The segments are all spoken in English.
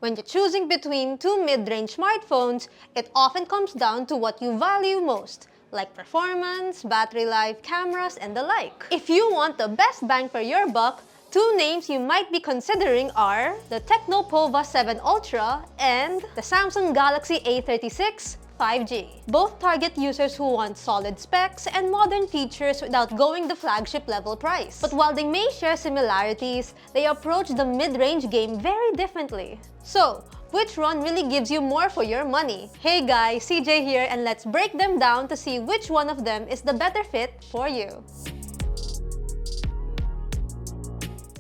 When you're choosing between two mid-range smartphones, it often comes down to what you value most, like performance, battery life, cameras, and the like. If you want the best bang for your buck, two names you might be considering are the TECNO POVA 7 Ultra and the Samsung Galaxy A36 5G. Both target users who want solid specs and modern features without going the flagship level price. But while they may share similarities, they approach the mid-range game very differently. So, which one really gives you more for your money? Hey guys, CJ here, and let's break them down to see which one of them is the better fit for you.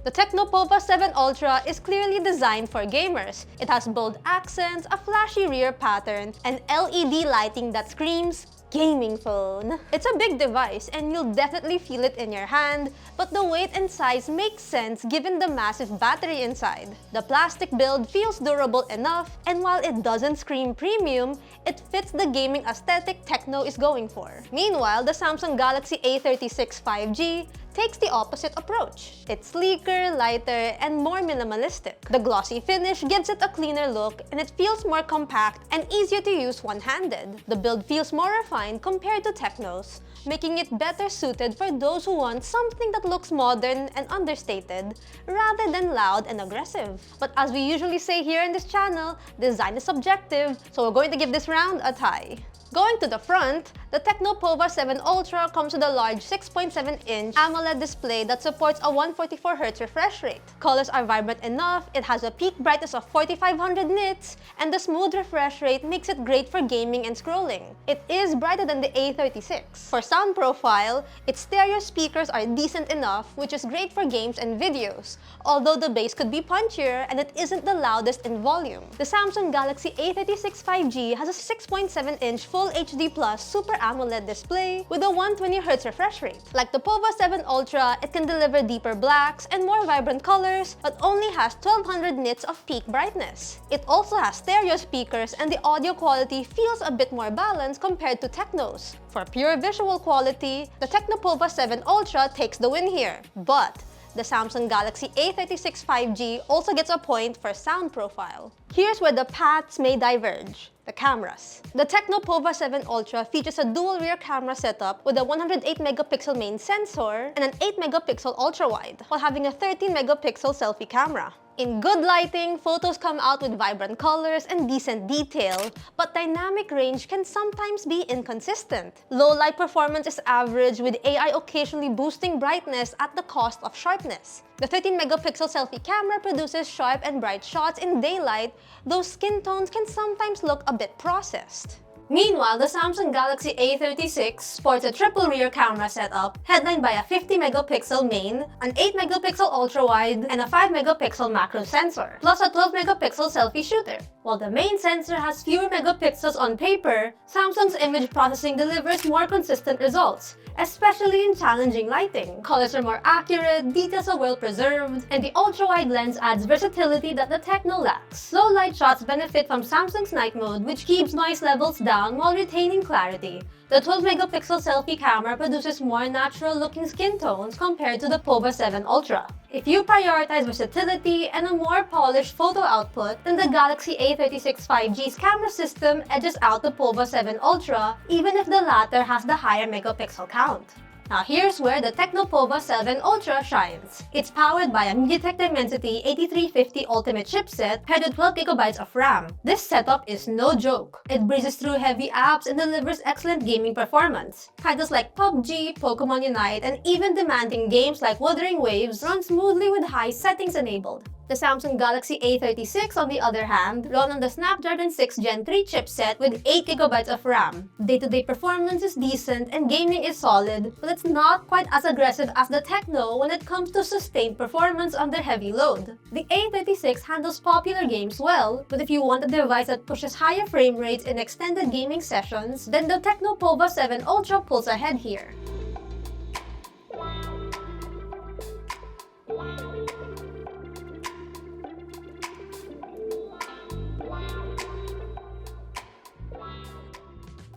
The TECNO POVA 7 Ultra is clearly designed for gamers. It has bold accents, a flashy rear pattern, and LED lighting that screams gaming phone. It's a big device and you'll definitely feel it in your hand, but the weight and size makes sense given the massive battery inside. The plastic build feels durable enough, and while it doesn't scream premium, it fits the gaming aesthetic TECNO is going for. Meanwhile, the Samsung Galaxy A36 5G takes the opposite approach. It's sleeker, lighter, and more minimalistic. The glossy finish gives it a cleaner look, and it feels more compact and easier to use one-handed. The build feels more refined compared to TECNO's, making it better suited for those who want something that looks modern and understated, rather than loud and aggressive. But as we usually say here in this channel, design is subjective, so we're going to give this round a tie. Going to the front, the TECNO POVA 7 Ultra comes with a large 6.7-inch AMOLED display that supports a 144Hz refresh rate. Colors are vibrant enough, it has a peak brightness of 4500 nits, and the smooth refresh rate makes it great for gaming and scrolling. It is brighter than the A36. For sound profile, its stereo speakers are decent enough, which is great for games and videos, although the bass could be punchier and it isn't the loudest in volume. The Samsung Galaxy A36 5G has a 6.7-inch Full HD Plus Super AMOLED display with a 120Hz refresh rate. Like the POVA 7 Ultra, it can deliver deeper blacks and more vibrant colors, but only has 1200 nits of peak brightness. It also has stereo speakers, and the audio quality feels a bit more balanced compared to TECNO's. For pure visual quality, the TECNO POVA 7 Ultra takes the win here. But the Samsung Galaxy A36 5G also gets a point for sound profile. Here's where the paths may diverge. The cameras. The TECNO POVA 7 Ultra features a dual rear camera setup with a 108-megapixel main sensor and an 8-megapixel ultra-wide, while having a 13-megapixel selfie camera. In good lighting, photos come out with vibrant colors and decent detail, but dynamic range can sometimes be inconsistent. Low light performance is average, with AI occasionally boosting brightness at the cost of sharpness. The 13-megapixel selfie camera produces sharp and bright shots in daylight, though skin tones can sometimes look a bit processed. Meanwhile, the Samsung Galaxy A36 sports a triple rear camera setup headlined by a 50-megapixel main, an 8-megapixel ultra-wide, and a 5-megapixel macro sensor, plus a 12-megapixel selfie shooter. While the main sensor has fewer megapixels on paper, Samsung's image processing delivers more consistent results, especially in challenging lighting. Colors are more accurate, details are well preserved, and the ultra-wide lens adds versatility that the TECNO lacks. Low light shots benefit from Samsung's night mode, which keeps noise levels down while retaining clarity. The 12-megapixel selfie camera produces more natural-looking skin tones compared to the POVA 7 Ultra. If you prioritize versatility and a more polished photo output, then the Galaxy A36 5G's camera system edges out the POVA 7 Ultra, even if the latter has the higher megapixel count. Now here's where the TECNO POVA 7 Ultra shines. It's powered by a MediaTek Dimensity 8350 Ultimate chipset paired with 12GB of RAM. This setup is no joke. It breezes through heavy apps and delivers excellent gaming performance. Titles like PUBG, Pokemon Unite, and even demanding games like Wuthering Waves run smoothly with high settings enabled. The Samsung Galaxy A36, on the other hand, run on the Snapdragon 6 Gen 3 chipset with 8GB of RAM. Day-to-day performance is decent and gaming is solid, but it's not quite as aggressive as the TECNO when it comes to sustained performance under heavy load. The A36 handles popular games well, but if you want a device that pushes higher frame rates in extended gaming sessions, then the TECNO POVA 7 Ultra pulls ahead here.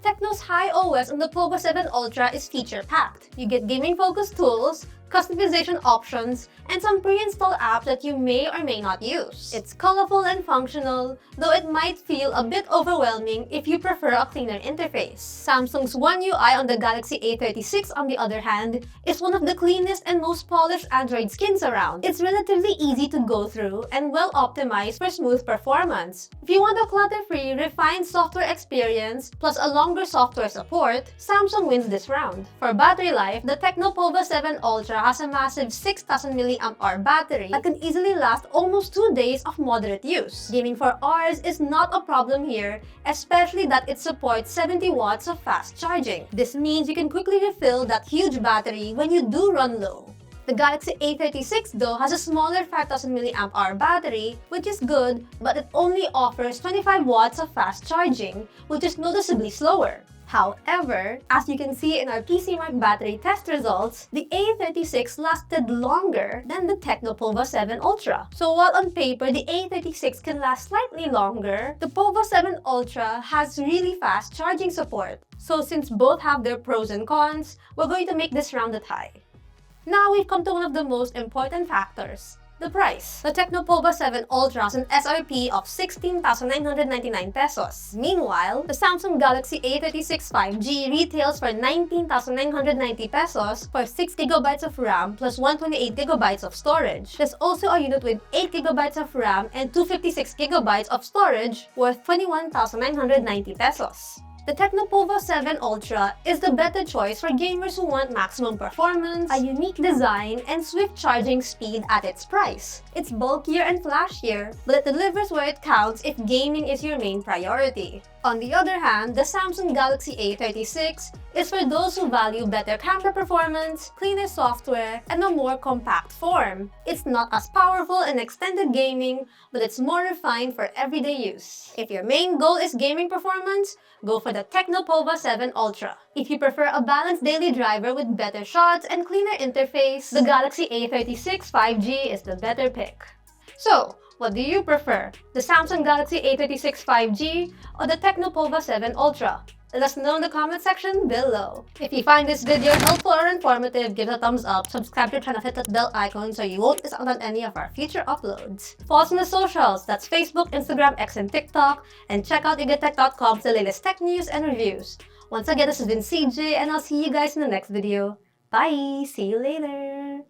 TECNO's high OS on the POVA 7 Ultra is feature-packed. You get gaming-focused tools, customization options, and some pre-installed apps that you may or may not use. It's colorful and functional, though it might feel a bit overwhelming if you prefer a cleaner interface. Samsung's One UI on the Galaxy A36, on the other hand, is one of the cleanest and most polished Android skins around. It's relatively easy to go through and well optimized for smooth performance. If you want a clutter-free, refined software experience plus a longer software support, Samsung wins this round. For battery life, the TECNO POVA 7 Ultra has a massive 6,000 mAh battery that can easily last almost 2 days of moderate use. Gaming for hours is not a problem here, especially that it supports 70 watts of fast charging. This means you can quickly refill that huge battery when you do run low. The Galaxy A36 though has a smaller 5,000 mAh battery, which is good, but it only offers 25 watts of fast charging, which is noticeably slower. However, as you can see in our PCMark battery test results, the A36 lasted longer than the TECNO POVA 7 Ultra. So while on paper the A36 can last slightly longer, the POVA 7 Ultra has really fast charging support. So since both have their pros and cons, we're going to make this round a tie. Now we've come to one of the most important factors: the price. The TECNO POVA 7 Ultra has an SRP of 16,999 pesos. Meanwhile, the Samsung Galaxy A36 5G retails for 19,990 pesos for 6GB of RAM plus 128GB of storage. There's also a unit with 8GB of RAM and 256GB of storage worth 21,990 pesos. The TECNO POVA 7 Ultra is the better choice for gamers who want maximum performance, a unique design, and swift charging speed at its price. It's bulkier and flashier, but it delivers where it counts if gaming is your main priority. On the other hand, the Samsung Galaxy A36 is for those who value better camera performance, cleaner software, and a more compact form. It's not as powerful in extended gaming, but it's more refined for everyday use. If your main goal is gaming performance, go for the TECNO POVA 7 Ultra. If you prefer a balanced daily driver with better shots and cleaner interface, the Galaxy A36 5G is the better pick. So, what do you prefer? The Samsung Galaxy A36 5G or the TECNO POVA 7 Ultra? Let us know in the comment section below. If you find this video helpful or informative, give it a thumbs up, subscribe to the channel, hit that bell icon so you won't miss out on any of our future uploads. Follow us on the socials, that's Facebook, Instagram, X, and TikTok, and check out eagertech.com for the latest tech news and reviews. Once again, this has been CJ, and I'll see you guys in the next video. Bye! See you later!